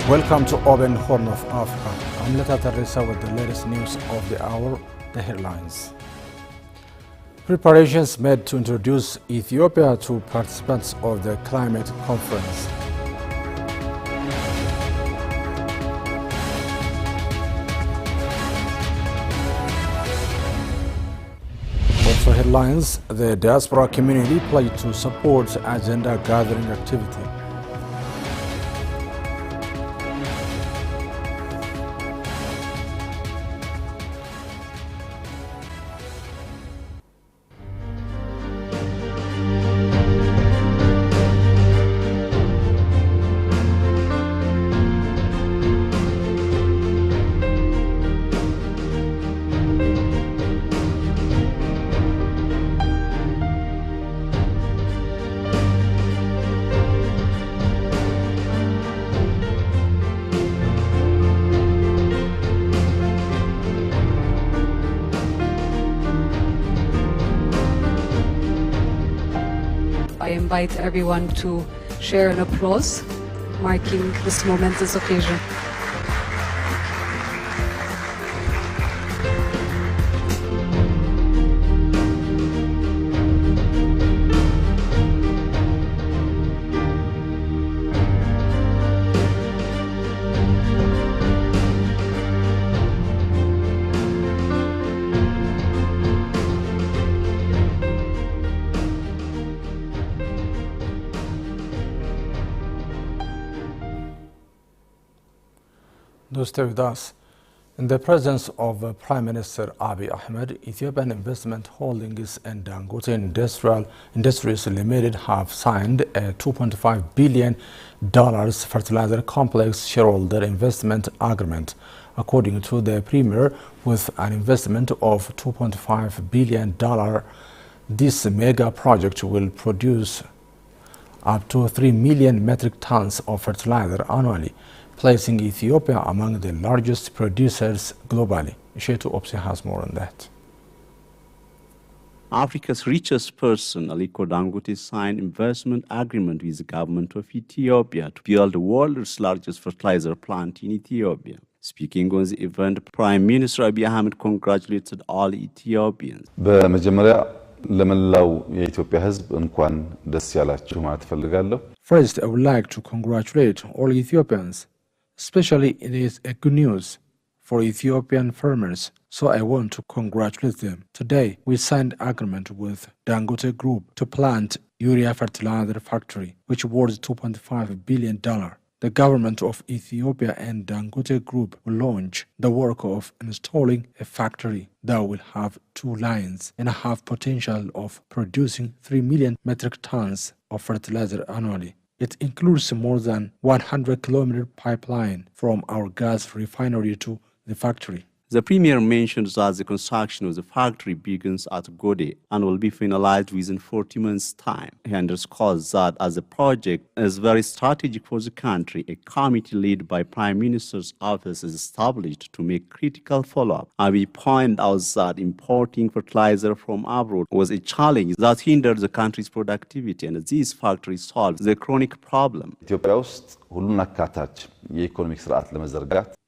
Welcome to OBN Horn of Africa. I'm Leta Teresa with the latest news of the hour, the headlines. Preparations made to introduce Ethiopia to participants of the climate conference. Also headlines, the diaspora community pledged to support agenda gathering activity. I invite everyone to share an applause, marking this momentous occasion. Do stay with us. In the presence of Prime Minister Abiy Ahmed, Ethiopian Investment Holdings and Dangote Industries Limited have signed a $2.5 billion fertilizer complex shareholder investment agreement. According to the Premier, with an investment of $2.5 billion, this mega project will produce up to 3 million metric tons of fertilizer annually, placing Ethiopia among the largest producers globally. Shetu Opsi has more on that. Africa's richest person, Aliko Dangote, signed investment agreement with the government of Ethiopia to build the world's largest fertilizer plant in Ethiopia. Speaking on the event, Prime Minister Abiy Ahmed congratulated all Ethiopians. First, I would like to congratulate all Ethiopians. Especially, it is a good news for Ethiopian farmers, so I want to congratulate them. Today, we signed agreement with Dangote Group to plant urea fertilizer factory, which worth $2.5 billion. The government of Ethiopia and Dangote Group will launch the work of installing a factory that will have 2 lines and have potential of producing 3 million metric tons of fertilizer annually. It includes more than 100-kilometer pipeline from our gas refinery to the factory. The Premier mentioned that the construction of the factory begins at Gode and will be finalized within 40 months' time. He underscores that as the project is very strategic for the country, a committee led by Prime Minister's office is established to make critical follow-up. Abiy pointed out that importing fertilizer from abroad was a challenge that hindered the country's productivity, and this factory solves the chronic problem.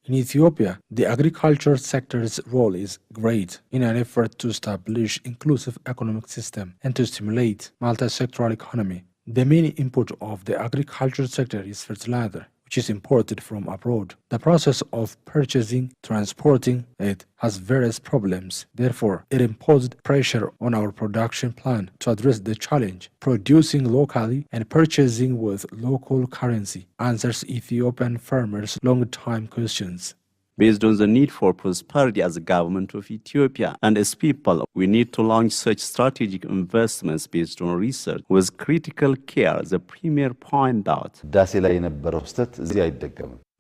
In Ethiopia, the agriculture sector's role is great in an effort to establish inclusive economic system and to stimulate multi-sectoral economy. The main input of the agriculture sector is fertilizer, which is imported from abroad. The process of purchasing, transporting it has various problems. Therefore, it imposed pressure on our production plan to address the challenge. Producing locally and purchasing with local currency answers Ethiopian farmers' long-time questions. Based on the need for prosperity as the government of Ethiopia and as people, we need to launch such strategic investments based on research with critical care, the Premier pointed out.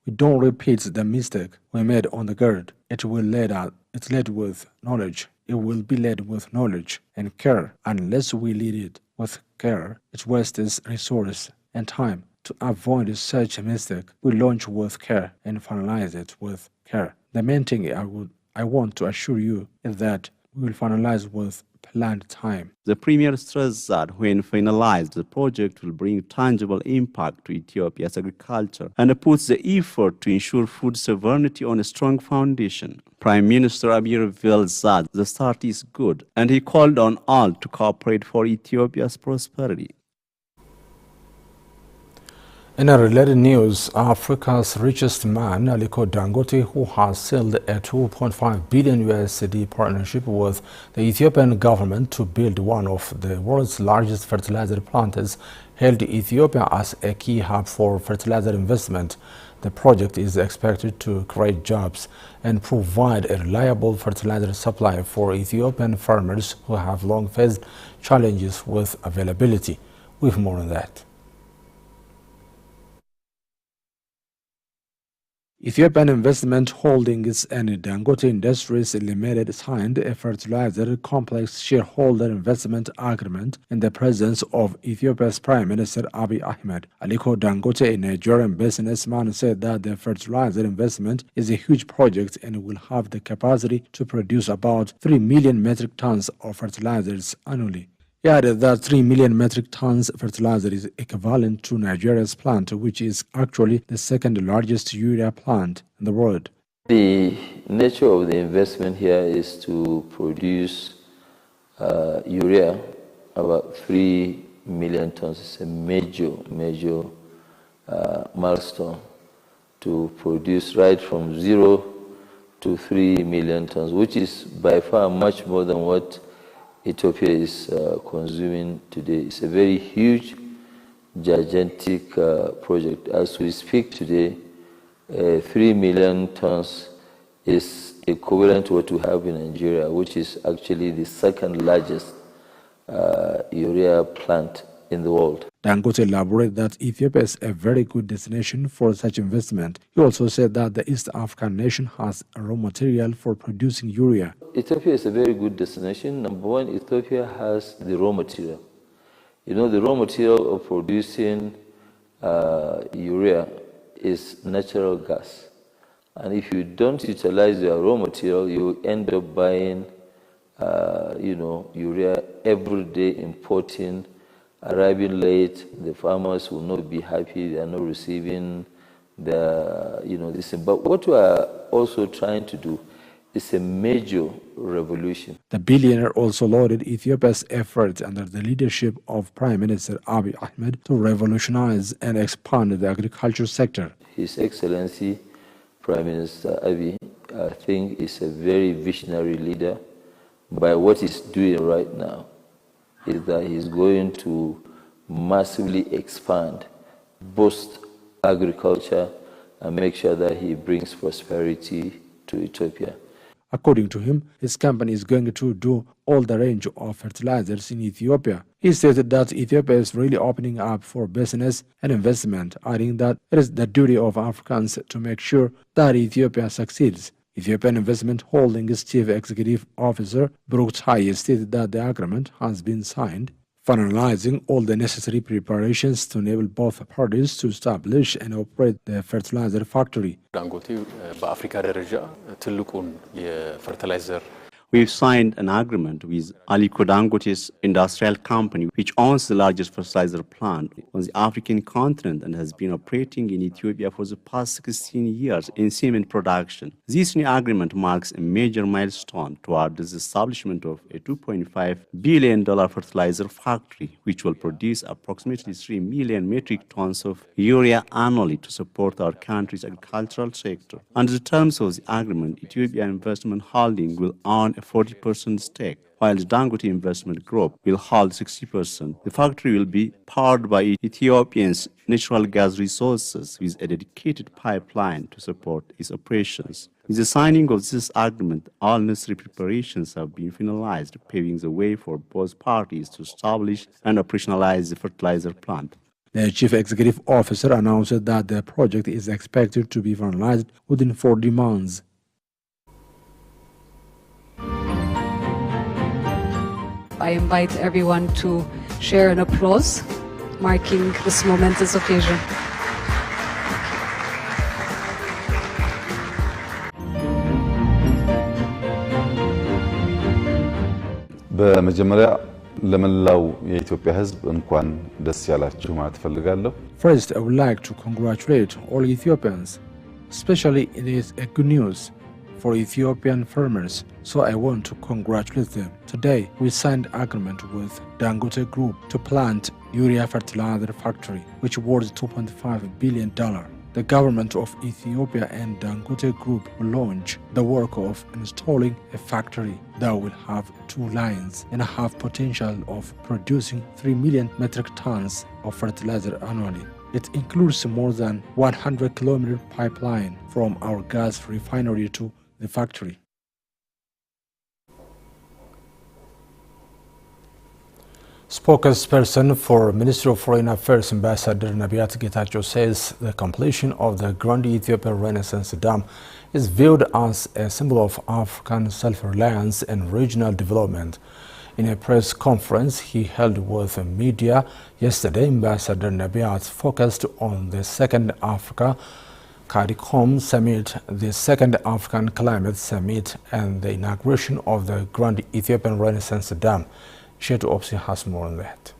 We don't repeat the mistake we made on the ground. It led with knowledge. It will be led with knowledge and care. Unless we lead it with care, it wastes resources and time. To avoid such a mistake, we launch with care and finalize it with care. The main thing I want to assure you is that we will finalize with planned time. The Premier stressed that when finalized, the project will bring tangible impact to Ethiopia's agriculture and puts the effort to ensure food sovereignty on a strong foundation. Prime Minister Abiy revealed that the start is good, and he called on all to cooperate for Ethiopia's prosperity. In a related news, Africa's richest man, Aliko Dangote, who has sealed a $2.5 billion USD partnership with the Ethiopian government to build one of the world's largest fertilizer plants, hailed Ethiopia as a key hub for fertilizer investment. The project is expected to create jobs and provide a reliable fertilizer supply for Ethiopian farmers who have long faced challenges with availability. We have more on that. Ethiopian Investment Holdings and Dangote Industries Limited signed a fertilizer complex shareholder investment agreement in the presence of Ethiopia's Prime Minister Abiy Ahmed. Aliko Dangote, a Nigerian businessman, said that the fertilizer investment is a huge project and will have the capacity to produce about 3 million metric tons of fertilizers annually. He added that 3 million metric tons fertilizer is equivalent to Nigeria's plant, which is actually the second largest urea plant in the world. The nature of the investment here is to produce urea, about 3 million tons. It's a major milestone to produce right from 0 to 3 million tons, which is by far much more than what Ethiopia is consuming today. It's a very huge, gigantic project. As we speak today, 3 million tons is equivalent to what we have in Nigeria, which is actually the second largest urea plant in the world. Dangote elaborated that Ethiopia is a very good destination for such investment. He also said that the East African nation has a raw material for producing urea. Ethiopia is a very good destination. Number one, Ethiopia has the raw material. You know, the raw material of producing urea is natural gas. And if you don't utilize your raw material, you end up buying, urea every day, importing, arriving late. The farmers will not be happy. They are not receiving this. But what we are also trying to do is a major revolution. The billionaire also lauded Ethiopia's efforts under the leadership of Prime Minister Abiy Ahmed to revolutionize and expand the agriculture sector. His Excellency Prime Minister Abiy, I think, is a very visionary leader. By what he's doing right now is that he's going to massively expand, boost agriculture, and make sure that he brings prosperity to Ethiopia. According to him, his company is going to do all the range of fertilizers in Ethiopia. He stated that Ethiopia is really opening up for business and investment, adding that it is the duty of Africans to make sure that Ethiopia succeeds. Ethiopian Investment Holdings Chief Executive Officer Brooke Tai stated that the agreement has been signed, finalizing all the necessary preparations to enable both parties to establish and operate the fertilizer factory. We've signed an agreement with Aliko Dangote's industrial company, which owns the largest fertilizer plant on the African continent and has been operating in Ethiopia for the past 16 years in cement production. This new agreement marks a major milestone toward the establishment of a $2.5 billion fertilizer factory, which will produce approximately 3 million metric tons of urea annually to support our country's agricultural sector. Under the terms of the agreement, Ethiopian Investment Holding will own a 40% stake, while the Dangote Investment Group will hold 60%. The factory will be powered by Ethiopia's natural gas resources with a dedicated pipeline to support its operations. With the signing of this agreement, all necessary preparations have been finalized, paving the way for both parties to establish and operationalize the fertilizer plant. The Chief Executive Officer announced that the project is expected to be finalized within 40 months. I invite everyone to share an applause, marking this momentous occasion. በመጀመሪያ ለመላው የኢትዮጵያ ሕዝብ እንኳን ደስ ያላችሁ ማለት ፈልጋለሁ። First, I would like to congratulate all Ethiopians, especially it is a good news for Ethiopian farmers, so I want to congratulate them. Today, we signed agreement with Dangote Group to plant urea fertilizer factory, which worth $2.5 billion. The government of Ethiopia and Dangote Group will launch the work of installing a factory that will have 2 lines and have potential of producing 3 million metric tons of fertilizer annually. It includes more than 100-kilometer pipeline from our gas refinery to the factory. Spokesperson for Ministry of Foreign Affairs Ambassador Nabiat Getachew says the completion of the Grand Ethiopian Renaissance Dam is viewed as a symbol of African self-reliance and regional development. In a press conference he held with the media yesterday, Ambassador Nabiat focused on the Second Africa CARICOM Summit, the Second African Climate Summit, and the inauguration of the Grand Ethiopian Renaissance Dam. Shetu Opsi has more on that.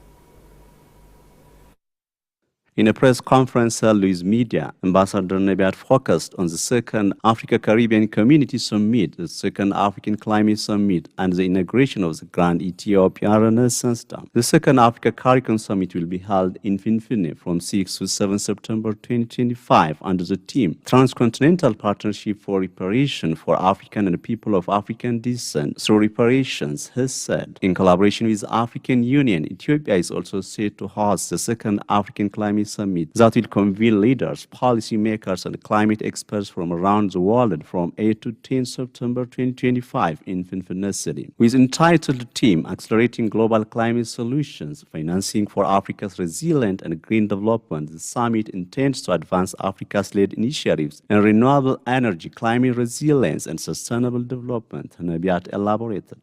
In a press conference held with media, Ambassador Nabiat focused on the Second Africa-Caribbean Community Summit, the Second African Climate Summit, and the inauguration of the Grand Ethiopian Renaissance Dam. The Second Africa-Caribbean Summit will be held in Finfinne from 6 to 7 September 2025 under the theme Transcontinental Partnership for Reparation for African and People of African Descent through Reparations, he said. In collaboration with the African Union, Ethiopia is also set to host the Second African Climate Summit that will convene leaders, policymakers, and climate experts from around the world from 8 to 10 September 2025 in Finfinne City. With entitled theme Accelerating Global Climate Solutions, Financing for Africa's Resilient and Green Development, the summit intends to advance Africa's-led initiatives in renewable energy, climate resilience, and sustainable development, Nabiat elaborated.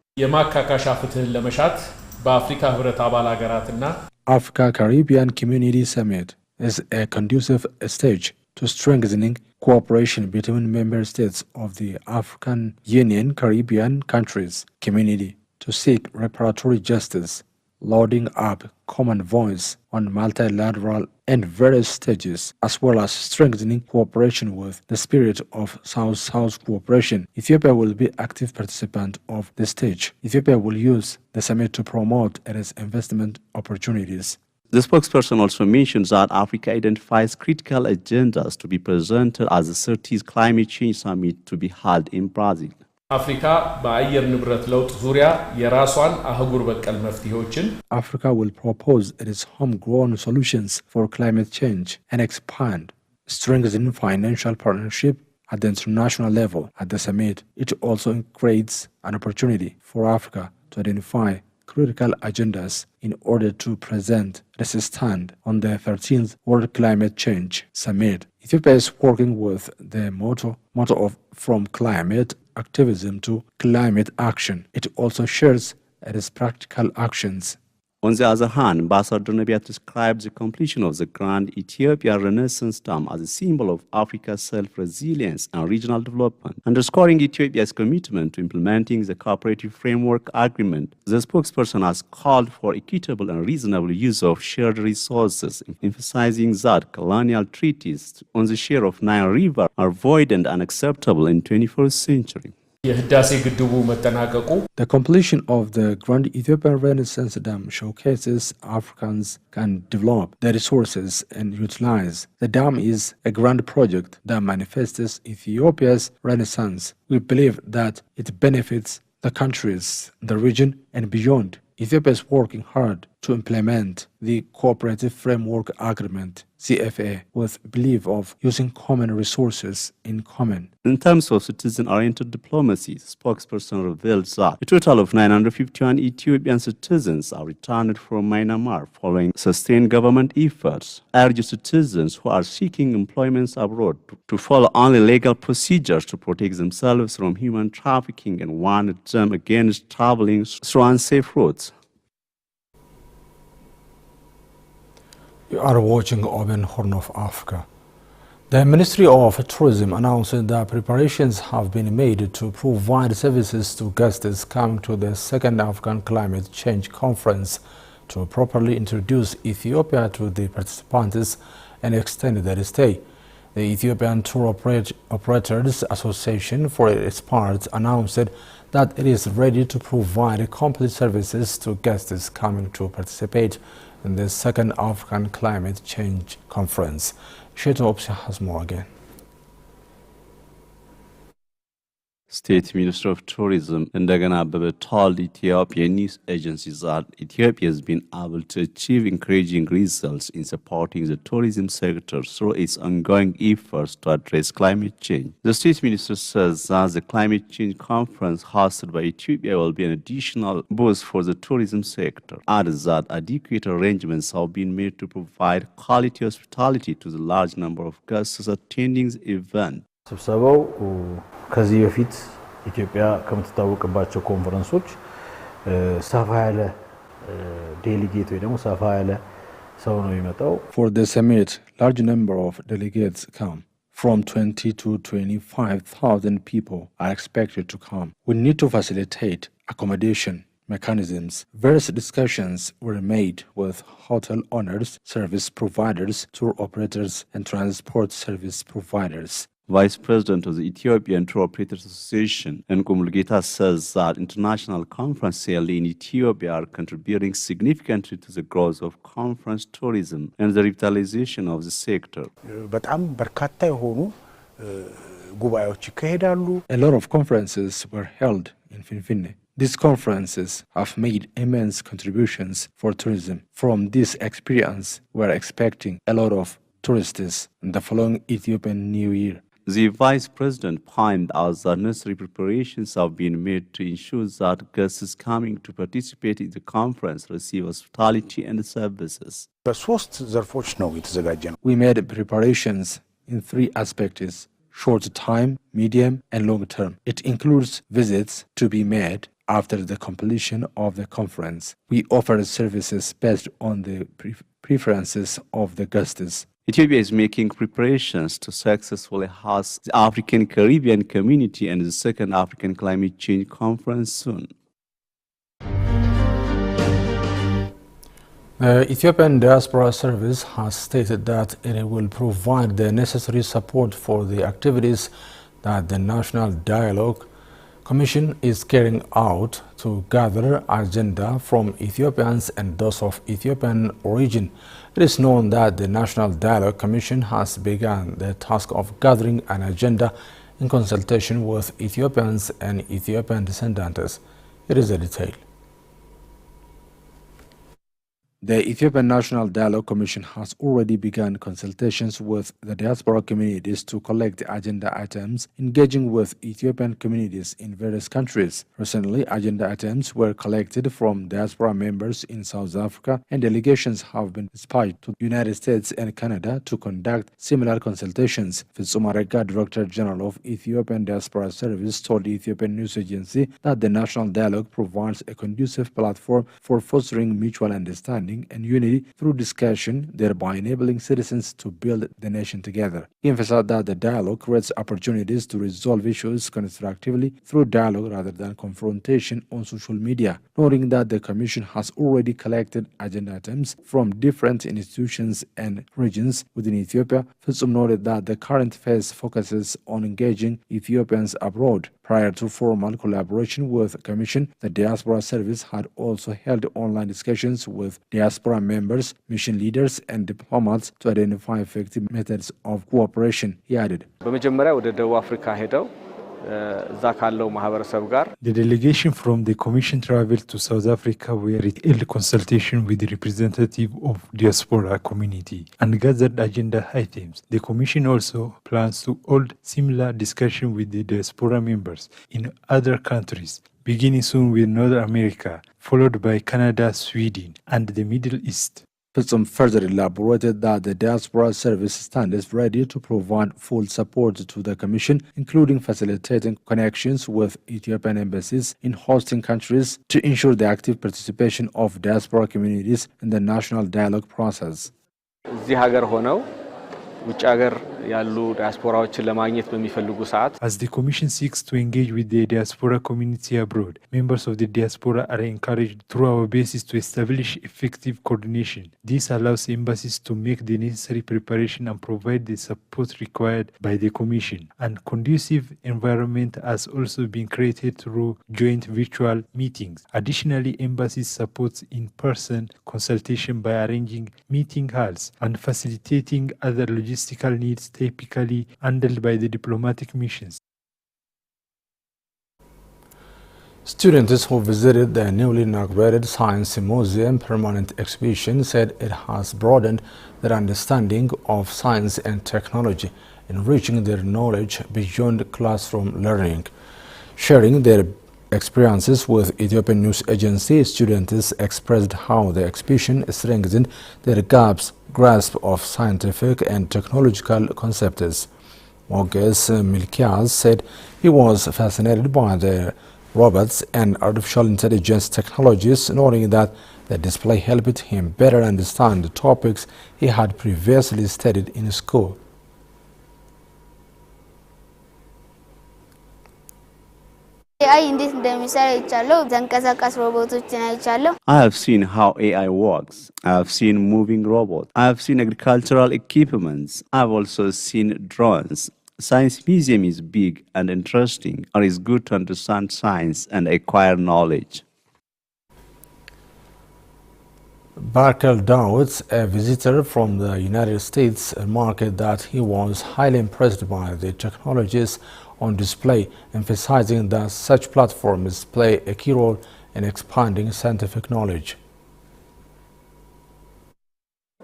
Africa Caribbean Community Summit is a conducive stage to strengthening cooperation between member states of the African Union Caribbean countries community to seek reparatory justice, loading up common voice on multilateral and various stages, as well as strengthening cooperation with the spirit of South-South cooperation. Ethiopia will be active participant of the stage. Ethiopia will use the summit to promote its investment opportunities. The spokesperson also mentioned that Africa identifies critical agendas to be presented at the 30th Climate Change Summit to be held in Brazil. Africa will propose its homegrown solutions for climate change and expand, strengthen financial partnership at the international level. At the summit, it also creates an opportunity for Africa to identify critical agendas in order to present its stand on the 13th World Climate Change Summit. Ethiopia is working with the motto of From Climate Activism to Climate Action. It also shares its practical actions. On the other hand, Ambassador Nabiat described the completion of the Grand Ethiopian Renaissance Dam as a symbol of Africa's self-resilience and regional development, underscoring Ethiopia's commitment to implementing the Cooperative Framework Agreement. The spokesperson has called for equitable and reasonable use of shared resources, emphasizing that colonial treaties on the share of Nile River are void and unacceptable in the 21st century. The completion of the Grand Ethiopian Renaissance Dam showcases Africans can develop their resources and utilize. The dam is a grand project that manifests Ethiopia's renaissance. We believe that it benefits the countries, the region, and beyond. Ethiopia is working hard to implement the Cooperative Framework Agreement, CFA, with belief of using common resources in common. In terms of citizen-oriented diplomacy, the spokesperson revealed that a total of 951 Ethiopian citizens are returned from Myanmar following sustained government efforts, urged citizens who are seeking employment abroad to follow only legal procedures to protect themselves from human trafficking and warned them against traveling through unsafe routes. You are watching OBN Horn of Africa. The Ministry of Tourism announced that preparations have been made to provide services to guests coming to the second African Climate Change Conference to properly introduce Ethiopia to the participants and extend their stay. The Ethiopian Tour Operators Association, for its part, announced that it is ready to provide complete services to guests coming to participate in the second African Climate Change Conference. Sheto Opsia has more again. State Minister of Tourism Ndagana Abebe told Ethiopian news agencies that Ethiopia has been able to achieve encouraging results in supporting the tourism sector through its ongoing efforts to address climate change. The State Minister says that the Climate Change Conference hosted by Ethiopia will be an additional boost for the tourism sector. Adds that adequate arrangements have been made to provide quality hospitality to the large number of guests attending the event. ከዚህ በፊት ኢትዮጵያ ከምትታወቅባቸው ኮንፈረንሶች ሰፋ ያለ ዴሊጌት ወይ ደግሞ ሰፋ ያለ ሰው ነው የሚመጣው. For the summit, large number of delegates come. From 20 to 25,000 people are expected to come. We need to facilitate accommodation mechanisms. Various discussions were made with hotel owners, service providers, tour operators, and transport service providers. Vice President of the Ethiopian Tour Operators Association, Nkumulgeta, says that international conferences in Ethiopia are contributing significantly to the growth of conference tourism and the revitalization of the sector. A lot of conferences were held in Finfinne. These conferences have made immense contributions for tourism. From this experience, we are expecting a lot of tourists in the following Ethiopian New Year. The Vice President pointed out that necessary preparations have been made to ensure that guests coming to participate in the conference receive hospitality and services. We made preparations in three aspects: short time, medium, and long term. It includes visits to be made after the completion of the conference. We offer services based on the preferences of the guests. Ethiopia is making preparations to successfully host the African Caribbean community and the second African Climate Change Conference soon. The Ethiopian Diaspora Service has stated that it will provide the necessary support for the activities that the National Dialogue Commission is carrying out to gather agenda from Ethiopians and those of Ethiopian origin. It is known that the National Dialogue Commission has begun the task of gathering an agenda in consultation with Ethiopians and Ethiopian descendants. It is a detail. The Ethiopian National Dialogue Commission has already begun consultations with the diaspora communities to collect agenda items, engaging with Ethiopian communities in various countries. Recently, agenda items were collected from diaspora members in South Africa, and delegations have been dispatched to the United States and Canada to conduct similar consultations. Fitsum Arega, Director General of Ethiopian Diaspora Service, told the Ethiopian news agency that the National Dialogue provides a conducive platform for fostering mutual understanding and unity through discussion, thereby enabling citizens to build the nation together. He emphasized that the dialogue creates opportunities to resolve issues constructively through dialogue rather than confrontation on social media, noting that the Commission has already collected agenda items from different institutions and regions within Ethiopia. Fitsum noted that the current phase focuses on engaging Ethiopians abroad. Prior to formal collaboration with the Commission, the Diaspora Service had also held online discussions with diaspora members, mission leaders, and diplomats to identify effective methods of cooperation, he added. The delegation from the Commission traveled to South Africa where it held consultation with the representative of diaspora community and gathered agenda items. The Commission also plans to hold similar discussion with the diaspora members in other countries, beginning soon with North America, followed by Canada, Sweden, and the Middle East. Fitsum further elaborated that the Diaspora Service stands ready to provide full support to the Commission, including facilitating connections with Ethiopian embassies in hosting countries to ensure the active participation of diaspora communities in the national dialogue process. እዚህ ሀገር ሆነው ውጭ ሀገር ያሉ ዲያስፖራዎችን ለማግኘት በሚፈልጉ ሰዓት As the Commission seeks to engage with the diaspora community abroad, members of the diaspora are encouraged through our bases to establish effective coordination. This allows embassies to make the necessary preparation and provide the support required by the Commission. And conducive environment has also been created through joint virtual meetings. Additionally, embassies support in-person consultation by arranging meeting halls and facilitating other logistical needs typically handled by the diplomatic missions. Students who visited the newly inaugurated Science Museum permanent exhibition said it has broadened their understanding of science and technology, enriching their knowledge beyond classroom learning. Sharing their experiences with Ethiopian News Agency, students expressed how the exhibition strengthened their grasp of scientific and technological concepts. Moges Milkias said he was fascinated by the robots and artificial intelligence technologies, knowing that the display helped him better understand the topics he had previously studied in school. I have seen how AI works. I have seen moving robots. I have seen agricultural equipments. I have also seen drones. Science museum is big and interesting, and it's good to understand science and acquire knowledge. Barkel Dowds, a visitor from the United States, remarked that he was highly impressed by the technologies on display, emphasizing that such platforms play a key role in expanding scientific knowledge.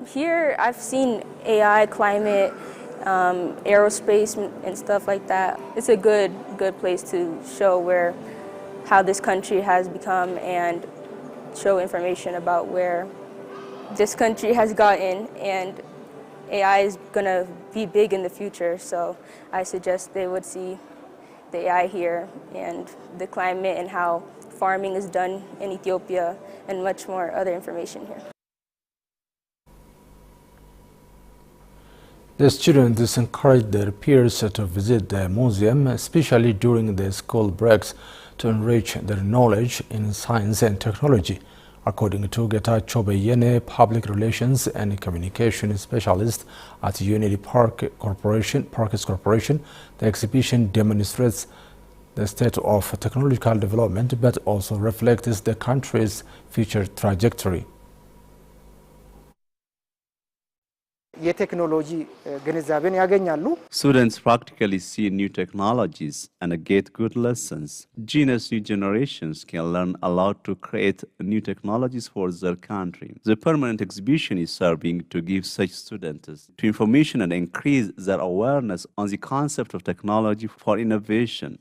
Here I've seen AI, climate, aerospace and stuff like that. It's a good place to show how this country has become and show information about where this country has gotten, and AI is going to be big in the future, so I suggest they would see the AI here and the climate and how farming is done in Ethiopia and much more other information here. The students encouraged their peers to visit the museum, especially during the school breaks, to enrich their knowledge in science and technology. According to Getachew Beyene, public relations and communication specialist at Unity Parks Corporation, the exhibition demonstrates the state of technological development, but also reflects the country's future trajectory. Students practically see new technologies and get good lessons. Genius new generations can learn a lot to create new technologies for their country. The permanent exhibition is serving to give such students to information and increase their awareness on the concept of technology for innovation.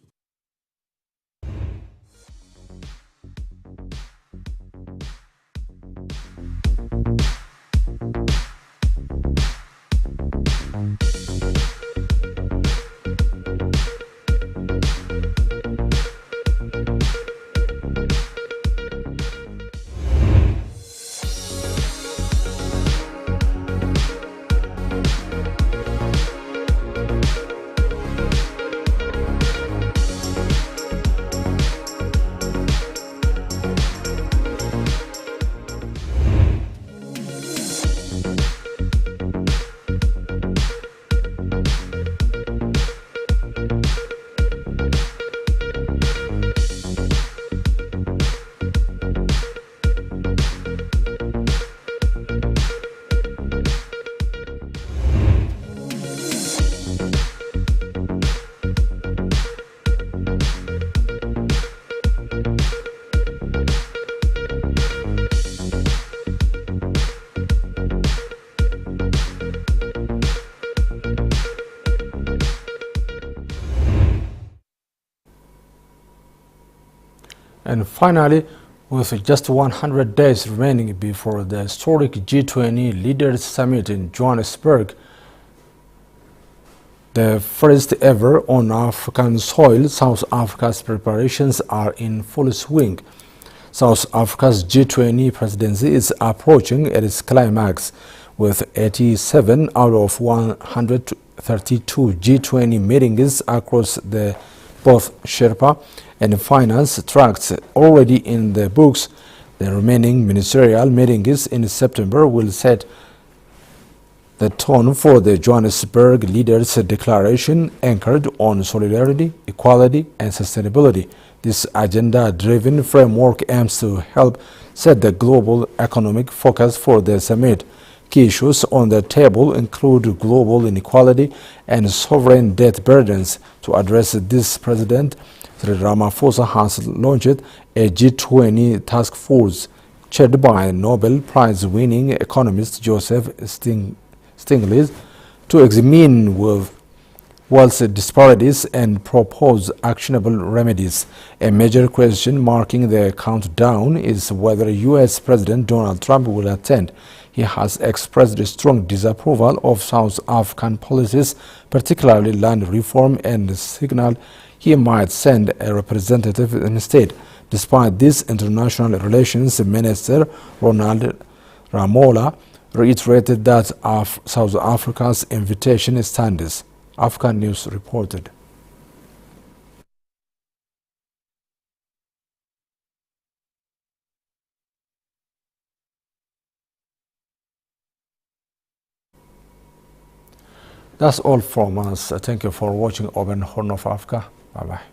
And finally, with just 100 days remaining before the historic G20 Leaders Summit in Johannesburg, the first ever on African soil, South Africa's preparations are in full swing. South Africa's G20 presidency is approaching its climax, with 87 out of 100 32 G20 meetings across the both Sherpa and finance tracks already in the books. The remaining ministerial meetings in September will set the tone for the Johannesburg Leaders' Declaration anchored on solidarity, equality, and sustainability. This agenda-driven framework aims to help set the global economic focus for the summit. Key issues on the table include global inequality and sovereign debt burdens. To address this, President Cyril Ramaphosa has launched a G20 task force chaired by Nobel Prize-winning economist Joseph Stiglitz to examine wealth disparities and propose actionable remedies. A major question marking the countdown is whether U.S. President Donald Trump will attend. He has expressed strong disapproval of South African policies, particularly land reform, and signaled he might send a representative instead. Despite this, International Relations Minister Ronald Ramola reiterated that South Africa's invitation stands. African News reported. That's all from us. Thank you for watching OBN Horn of Africa. Bye-bye.